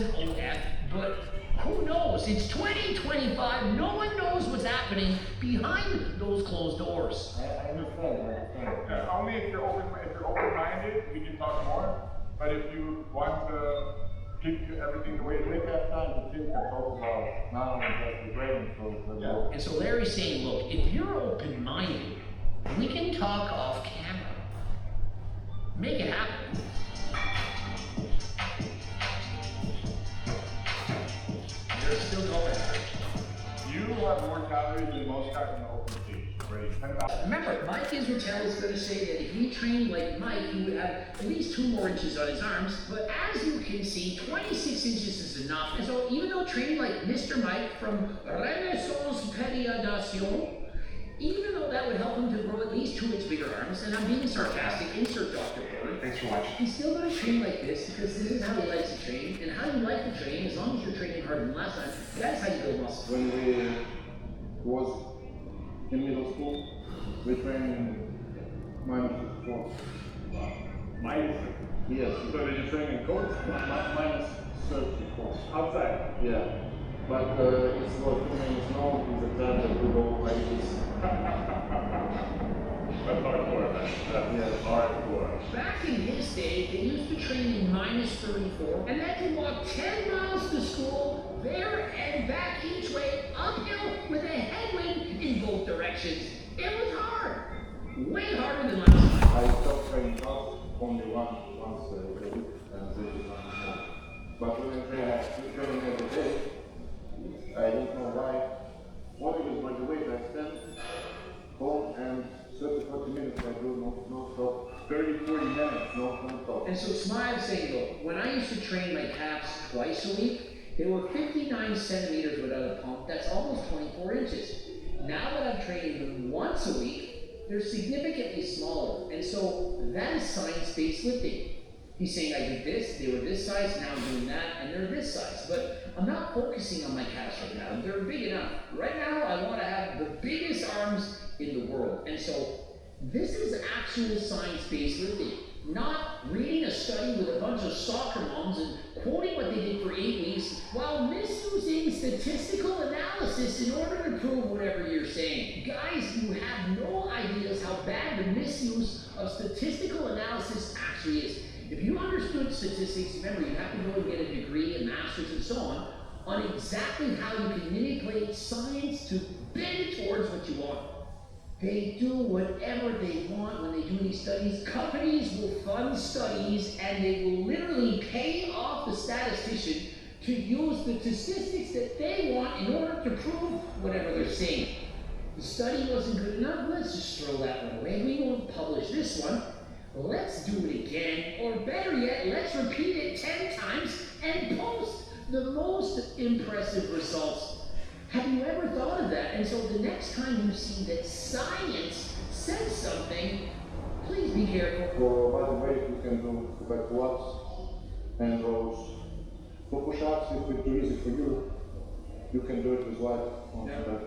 an OF, but who knows? It's 2025. No one knows what's happening behind those closed doors. I understand. Yeah, only if you're open-minded, we can talk more. But if you want to keep everything the way it We is, have time to think and talk about not only just the grading, so Yeah. And so Larry's saying, look, if you're open-minded, we can talk off camera. Make it happen. They're still going. you have more calories than most guys in the open stage. Already 10,000. Remember, Mike Israetel is going to say that if he trained like Mike, he would have at least 2 more inches on his arms. But as you can see, 26 inches is enough. And so even though training like Mr. Mike from Renaissance Periodation, even though that would help him to grow at least 2 inch bigger arms, and I'm being sarcastic, insert Dr. Porter. Thanks for watching. He's still going to train like this because this is how he likes to train, and how you like to train, as long as you're training harder than last time, that's how you build muscle. when we was in middle school, we trained -54. Minus. Yes, So did you train in coats? -34. Outside. Yeah, but it's about 2 minutes now. Is the time that we go like this. That's hardcore, man. That's hardcore. Back in his day, they used to train in -34, and they could walk 10 miles to school, there and back each way, uphill with a headwind in both directions. It was hard. Way harder than last time. I stopped training fast only once a week, and this is not more. But when I train every day, I don't know why. Only by the weight I stand home and 30-40 minutes I do no stop. 30-40 minutes. No stop. And so Smile saying, look, when I used to train my calves twice a week, they were 59 centimeters without a pump. That's almost 24 inches. Now that I'm training them once a week, they're significantly smaller. And so that is science-based lifting. He's saying I did this, they were this size, now I'm doing that, and they're this size. But I'm not focusing on my calves right now. They're big enough. Right now, I want to have the biggest arms in the world. And so this is actual science-based lifting. Not reading a study with a bunch of soccer moms and quoting what they did for 8 weeks while misusing statistical analysis in order to prove whatever you're saying. Guys, you have no ideas how bad the misuse of statistical analysis actually is. If you understood statistics, remember you have to go and get a degree, a master's, and so on exactly how you can manipulate science to bend towards what you want. They do whatever they want when they do these studies. Companies will fund studies and they will literally pay off the statistician to use the statistics that they want in order to prove whatever they're saying. The study wasn't good enough, let's just throw that one away. We won't publish this one. Let's do it again, or better yet, let's repeat it 10 times and post the most impressive results. Have you ever thought of that? And so the next time you see that science says something, please be careful. For by the way, you can do back squats and rows. For push-ups, if it's too easy for you, you can do it with light on the back.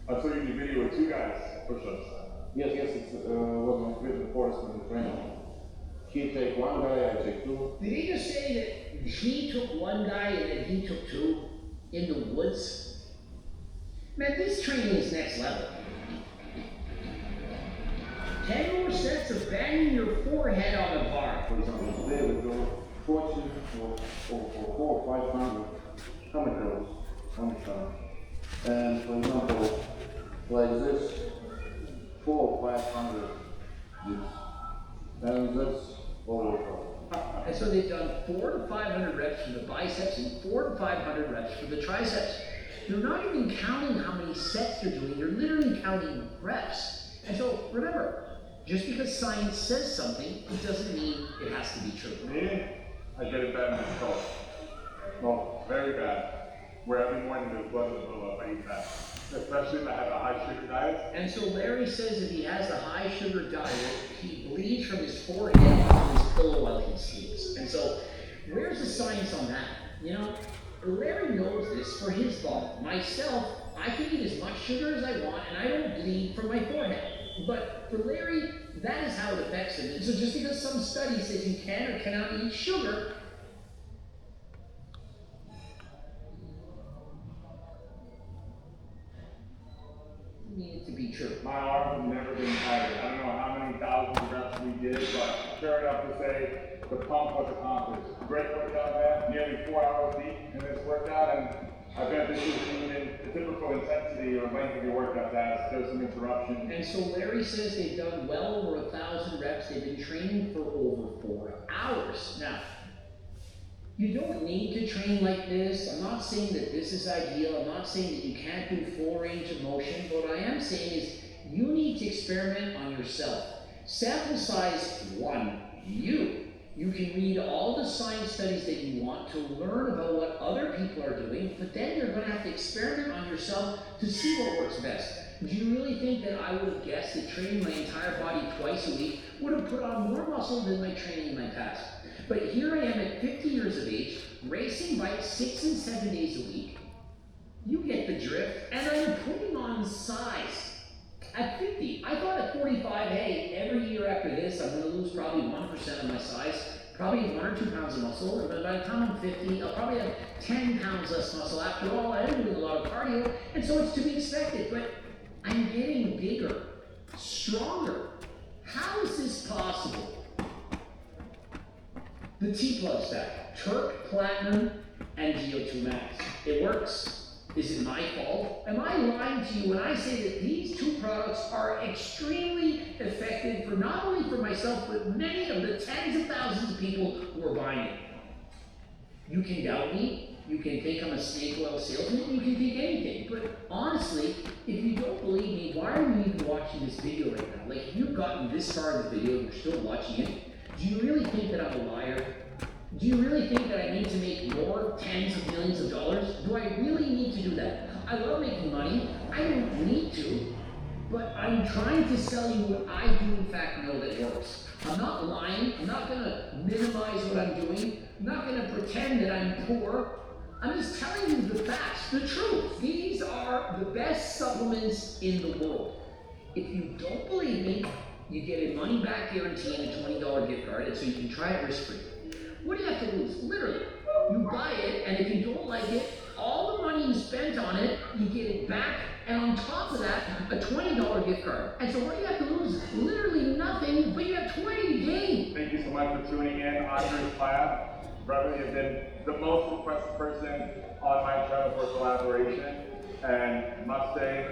I saw you in the video with 2 guys push-ups. Yes, it's what my friend Forrest in the training. He take 1 guy, I take 2. Did he just say that he took 1 guy and then he took 2 in the woods? Man, this training is next level. 10 more sets of banging your forehead on the bar. For example, today we do 40 or 500 hammer curls on the car. And for example, like this, 4 or 500 dips. And that's all workout. And so they've done 400 to 500 reps for the biceps and 400 to 500 reps for the triceps. They're not even counting how many sets they're doing, they're literally counting reps. And so remember, just because science says something, it doesn't mean it has to be true. Me, I get it bad in my skull. No, Very bad. Where every morning there's blood in the build I eat that. Especially if I have a high sugar diet. And so Larry says if he has a high sugar diet, he bleeds from his forehead onto his pillow while he sleeps. And so where's the science on that? You know, Larry knows this for his body. Myself, I can eat as much sugar as I want and I don't bleed from my forehead. But for Larry, that is how it affects him. And so just because some study says you can or cannot eat sugar, need it to be true? My arms have never been tighter. I don't know how many thousands of reps we did, but sure enough to say, the pump was accomplished. Great workout, man. Nearly 4 hours deep in this workout, and I bet this is even the typical intensity or length of your workout has. There's some interruption. And so Larry says they've done well over 1,000 reps. They've been training for over 4 hours. Now, you don't need to train like this. I'm not saying that this is ideal. I'm not saying that you can't do full range of motion. But what I am saying is you need to experiment on yourself. Sample size 1, you. You can read all the science studies that you want to learn about what other people are doing, but then you're going to have to experiment on yourself to see what works best. Do you really think that I would have guessed that training my entire body twice a week would have put on more muscle than my training in my past? But here I am at 50 years of age, racing bikes 6 and 7 days a week. You get the drift, and I'm putting on size. At 50, I thought at 45, hey, every year after this, I'm going to lose probably 1% of my size, probably 1 or 2 pounds of muscle, and by the time I'm 50, I'll probably have 10 pounds less muscle. After all, I am doing a lot of cardio, and so it's to be expected, but I'm getting bigger, stronger. How is this possible? The T-Plug stack, Turk, Platinum, and GO2 Max. It works. Is it my fault? Am I lying to you when I say that these 2 products are extremely effective for not only for myself, but many of the tens of thousands of people who are buying it? You can doubt me, you can think I'm a snake oil salesman, you can think anything, but honestly, if you don't believe me, why are you even watching this video right now? Like, if you've gotten this far in the video and you're still watching it, do you really think that I'm a liar? Do you really think that I need to make more tens of millions of dollars? Do I really need to do that? I love making money. I don't need to. But I'm trying to sell you what I do in fact know that works. I'm not lying. I'm not going to minimize what I'm doing. I'm not going to pretend that I'm poor. I'm just telling you the facts, the truth. These are the best supplements in the world. If you don't believe me, you get a money back guarantee and a $20 gift card, and so you can try it risk-free. What do you have to lose? Literally, you buy it, and if you don't like it, all the money you spent on it, you get it back, and on top of that, a $20 gift card. And so what do you have to lose? Literally nothing, but you have 20 to gain. Thank you so much for tuning in on this class. Brother, you've been the most requested person on my channel for collaboration, and must say,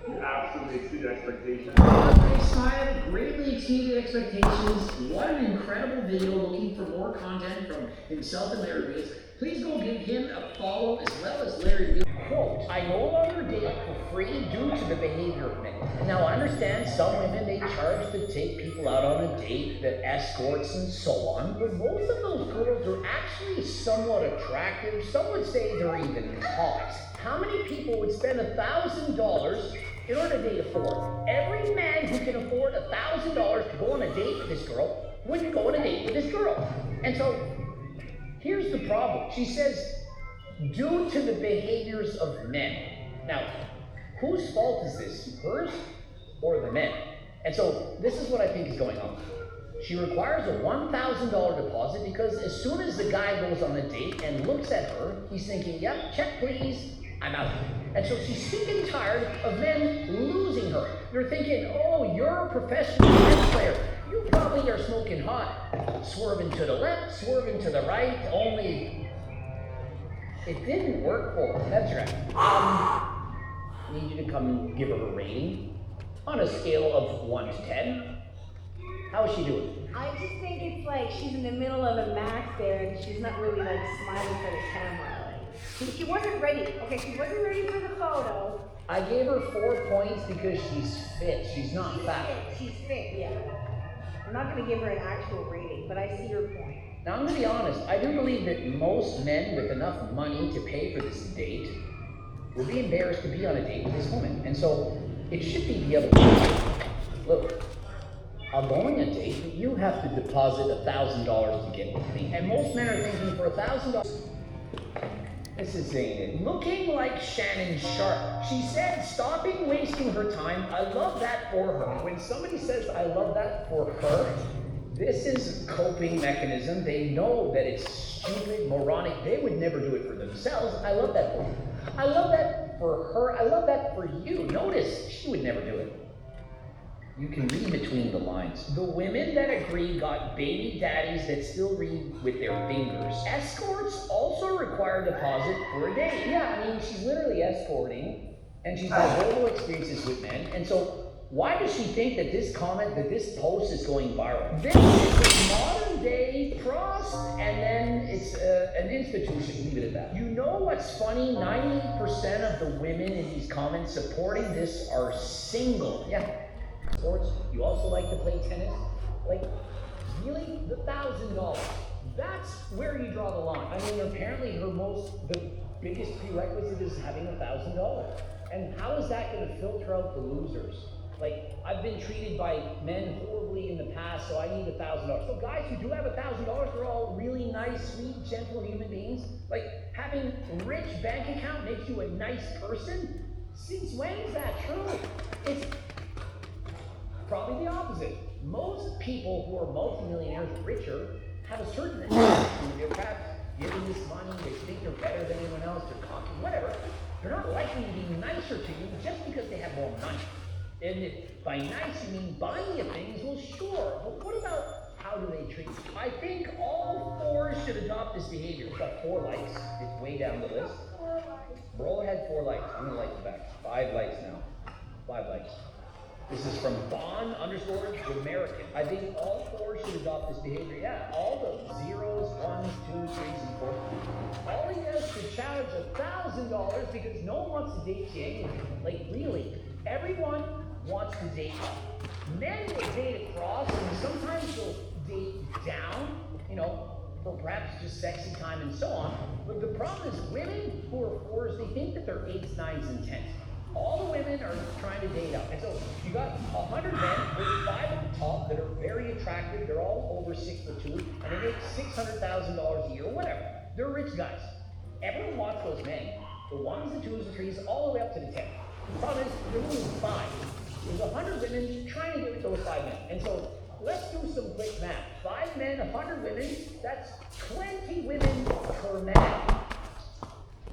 you absolutely exceeded expectations. Andre Smile greatly exceeded expectations. What an incredible video. Looking for more content from himself and Larry Wheels. Please go give him a follow as well as Larry Wheels. Quote, I no longer date for free due to the behavior of men. Now I understand some women, they charge to take people out on a date, the escorts and so on, but most of those girls are actually somewhat attractive. Some would say they're even hot. How many people would spend $1,000 in order to date a Ford? Every man who can afford $1,000 to go on a date with this girl would go on a date with this girl. And so, here's the problem. She says, due to the behaviors of men. Now, whose fault is this? Hers or the men? And so, this is what I think is going on. She requires a $1,000 deposit because as soon as the guy goes on a date and looks at her, he's thinking, yep, check please, I'm out. And so she's sick and tired of men losing her. They're thinking, oh, you're a professional tennis player. You probably are smoking hot. Swerving to the left, swerving to the right, only it didn't work for her. That's right. Need you to come and give her a rating on a scale of 1 to 10. How is she doing? I just think it's like she's in the middle of a max there and she's not really like smiling for the camera. She wasn't ready. Okay, she wasn't ready for the photo. I gave her 4 points because she's fit. She's not fat. She's fit, yeah. I'm not going to give her an actual rating, but I see your point. Now, I'm going to be honest. I do believe that most men with enough money to pay for this date would be embarrassed to be on a date with this woman. And so, it should be the other way. Look, I'll go on a date, but you have to deposit $1,000 to get with me. And most men are thinking for $1,000. This is Zayn. Looking like Shannon Sharp. She said, stopping wasting her time. I love that for her. When somebody says, I love that for her, this is a coping mechanism. They know that it's stupid, moronic. They would never do it for themselves. I love that for you. I love that for her. I love that for you. Notice, she would never do it. You can read between the lines. The women that agree got baby daddies that still read with their fingers. Escorts also require deposit for a date. Yeah, I mean, she's literally escorting, and she's had horrible experiences with men, and so why does she think that this comment, that this post is going viral? This is a modern day prost, and then it's an institution, leave it at that. You know what's funny? 90% of the women in these comments supporting this are single. Yeah. Sports, you also like to play tennis? Like, really? The $1,000. That's where you draw the line. I mean, apparently the biggest prerequisite is having $1,000. And how is that gonna filter out the losers? Like, I've been treated by men horribly in the past, so I need $1,000. So guys who do have $1,000, they're all really nice, sweet, gentle human beings. Like, having a rich bank account makes you a nice person? Since when is that true? It's probably the opposite. Most people who are multimillionaires or richer have a certain attitude. They're perhaps giving this money, they think they're better than anyone else, they're cocky, whatever. They're not likely to be nicer to you just because they have more money. And if by nice you mean buying you things, well sure, but what about how do they treat you? I think all four should adopt this behavior. It's got 4 likes, it's way down the list. Bro had 4 likes, I'm gonna like it back. 5 likes now, 5 likes. This is from Bon_American. I think all 4 should adopt this behavior. Yeah, all the 0s, 1s, 2s, 3s, and 4s. All he has to charge $1,000 because no one wants to date you anyway. Like really, everyone wants to date up. Men will date across, and sometimes they'll date down, you know, for perhaps just sexy time and so on. But the problem is women who are 4s, they think that they're 8s, 9s, and 10s. All the women are trying to date up. And so you got 100 men, there's 5 at the top that are very attractive, they're all over 6'2", and they make $600,000 a year, or whatever. They're rich guys. Everyone wants those men. The 1s, the 2s, the 3s, all the way up to the 10. The problem is, there's only 5. There's 100 women trying to get with those 5 men. And so, let's do some quick math. 5 men, 100 women, that's 20 women per man.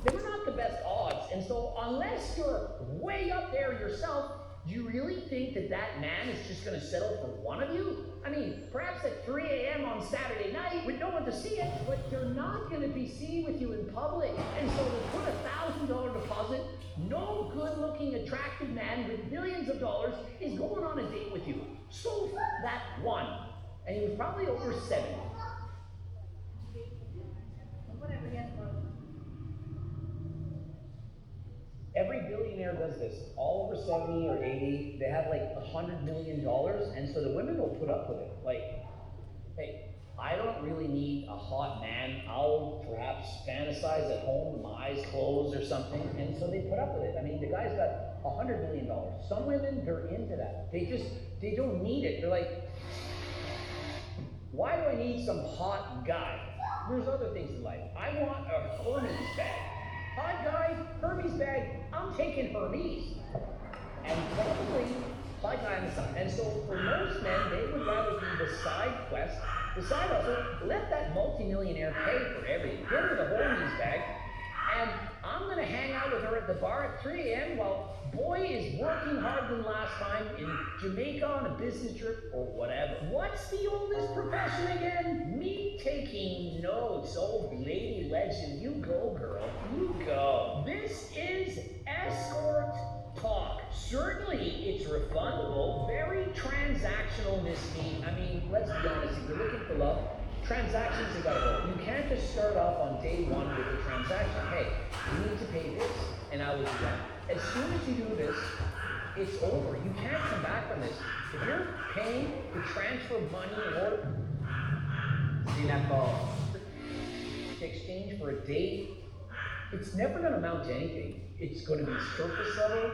They were not the best odds, and so unless you're way up there yourself, do you really think that that man is just gonna settle for one of you? I mean, perhaps at 3 a.m. on Saturday night with no one to see it, but they're not gonna be seen with you in public. And so to put $1,000 deposit, no good-looking, attractive man with millions of dollars is going on a date with you. So that one, and he was probably over 70. Whatever, yes, bro. Every billionaire does this. All over 70 or 80, they have like $100 million, and so the women will put up with it. Like, hey, I don't really need a hot man. I'll perhaps fantasize at home with my eyes closed or something, and so they put up with it. I mean, the guy's got $100 million. Some women, they're into that. They don't need it. They're like, why do I need some hot guy? There's other things in life. I want a Hermes bag. Hot guy, Hermes bag, I'm taking Hermes. And probably hot guy on the side. And so for most men, they would rather be the side quest, the side hustle, let that multimillionaire pay for everything. Give her the Hermes bag, and I'm gonna hang out with her at the bar at 3 a.m. while boy is working harder than last time in Jamaica on a business trip or whatever. What's the oldest profession again? Me taking notes. Old lady legend. You go, girl. You go. This is escort talk. Certainly it's refundable. Very transactional, Miss Me. I mean, let's be honest. If you're looking for love, transactions have got to go. You can't just start off on day 1 with a transaction. Hey, you need to pay this, and I will do that. As soon as you do this, it's over. You can't come back from this. If you're paying to transfer money in order to exchange for a date, it's never going to amount to anything. It's going to be surface level.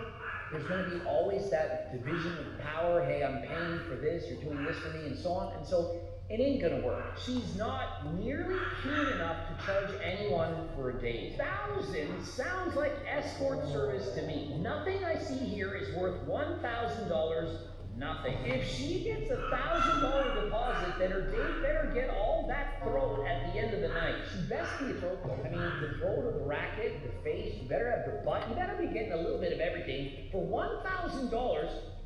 There's going to be always that division of power. Hey, I'm paying for this, you're doing this for me, and so on. And so it ain't gonna work. She's not nearly cute enough to charge anyone for a date. 1,000 sounds like escort service to me. Nothing I see here is worth $1,000 Nothing. If she gets $1,000 deposit, then her date better get all that throat at the end of the night. She best be a throat though. I mean, the throat of the racket, the face, you better have the butt. You better be getting a little bit of everything for $1,000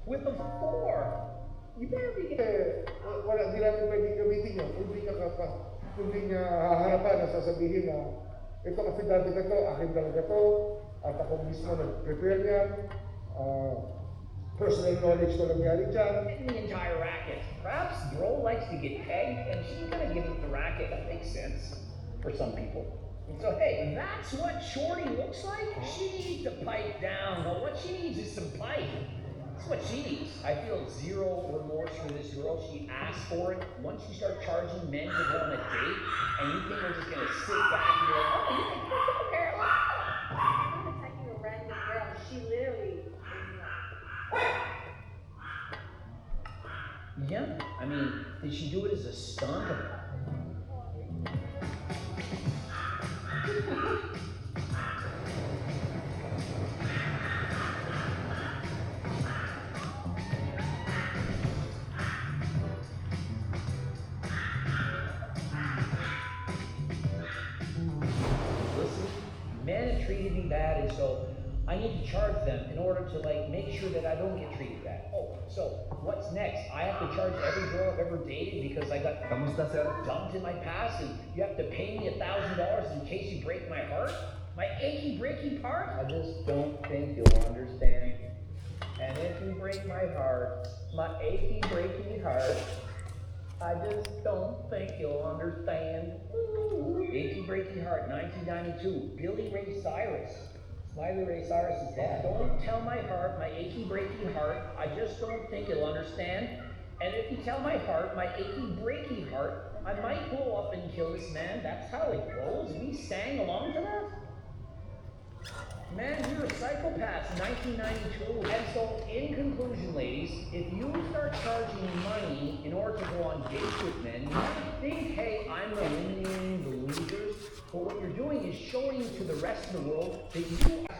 with a 4. You better be getting. Wala, di namin pwedeng gamitin yun. Kundi niya haharapan na sasabihin na ito kasi dati ka to, akin talaga to, at ako mismo nag-prepare niyan. Personal knowledge ko nangyari dyan. In the entire racket. Perhaps bro likes to get pegged, and she's gonna give him the racket. That makes sense for some people. And so, hey, that's what Shorty looks like. She needs to pipe down. Well, what she needs is some pipe. That's what she needs. I feel zero remorse for this girl. She asked for it. Once you start charging men to go on a date, and you think we're just gonna sit back and be like, oh, you think you're so careless? I'm not attacking a random girl. She literally. Yeah, I mean, did she do it as a stunt? Listen, men have treated me bad, and so I need to charge them in order to like make sure that I don't get treated bad. Oh, so what's next? I have to charge every girl I've ever dated because I got dumped in my past, and you have to pay me $1,000 in case you break my heart? My achy breaky heart? I just don't think you'll understand. And if you break my heart, my achy breaky heart, I just don't think you'll understand. Ooh. Achy breaky heart, 1992, Billy Ray Cyrus. Smiley Ray Cyrus is dead. Don't tell my heart, my achy breaky heart, I just don't think you'll understand. And if you tell my heart, my achy breaky heart, I might blow up and kill this man. That's how it goes. We sang along to that. Man, you're a psychopath, 1992. And so, in conclusion, ladies, if you start charging money in order to go on dates with men, you might think, hey, I'm eliminating the losers. But what you're doing is showing to the rest of the world that you are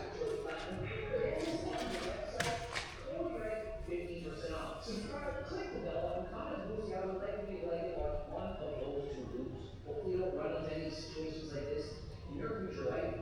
15% off. Subscribe, click the bell, and comment to boost out like me like watch one of those 2 loops. Hopefully you don't run into any situations like this in your future life.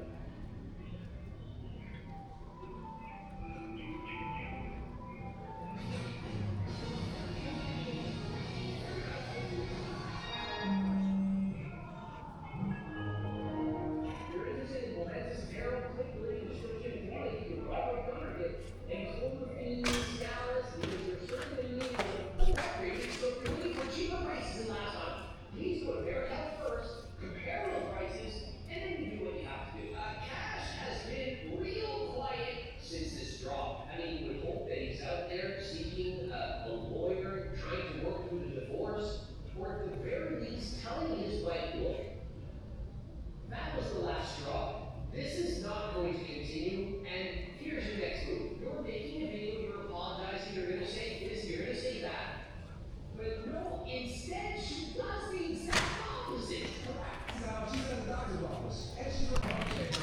Instead, she does the exact opposite. Now she's in the doctor's office, and she's recovering.